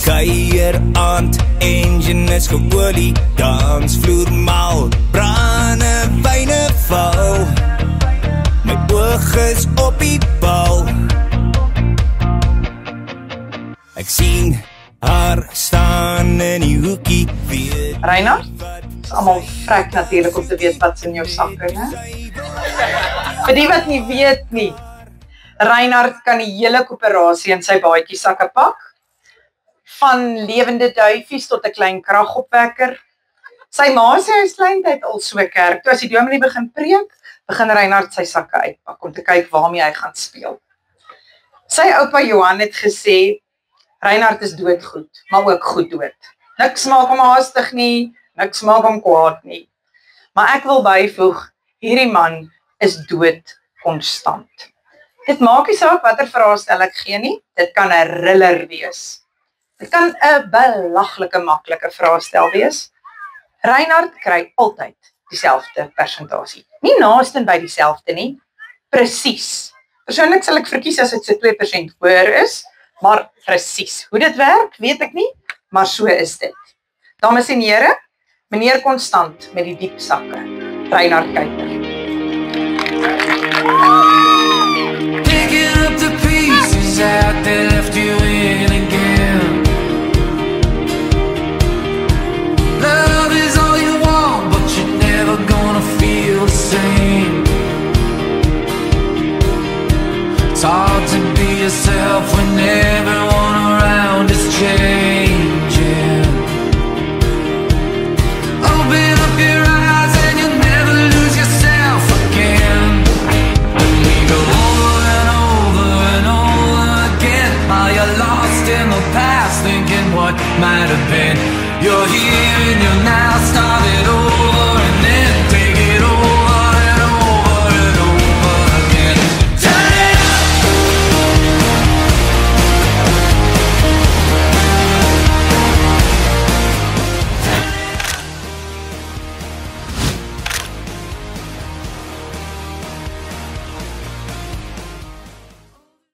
kuier aand, engine is geolie, dansvloer mal, brandewyne val. My oog is op die bal. Ek sien haar staan in die hoekie. Reinhard, is allemaal vrek natuurlijk om te weet wat in jou sakke, ne? Vir die wat nie weet nie, Reinhard kan die hele koöperasie in sy baadjie sakke pak, van lewende duifies tot 'n klein kragopwekker. Sy ma sê hy kleintyd al so kerk, toe as die dominee begin preek, begin Reinhard sy sakke uitpak, om te kyk waarmee hy gaan speel. Sy oupa Johan het gesê, Reinhard is doodgoed, maar ook goed dood. Niks maak hom haastig nie, niks maak hom kwaad nie. Maar ek wil byvoeg, hierdie man is dood konstant. Dit maak nie saak watter vraestel ek gee nie, dit kan 'n riller wees. Dit kan 'n belaglike maklike vraestel wees. Reinhard kry altyd dieselfde persentasie. Nie naasten by dieselfde nie, presies. Persoonlik sal ek verkies as dit so 2% hoër is, maar presies. Hoe dit werk, weet ek nie, maar so is dit. Dames en here, meneer Konstant met die diep sakke, Reinhard Kuiper. Picking up the pieces out that left you in again. Love is all you want, but you're never gonna feel the same. It's hard to be yourself when everyone around is changing. Open up your eyes and you'll never lose yourself again. And we go over and over and over again. Are you lost in the past, thinking what might have been? You're here and you're now started over.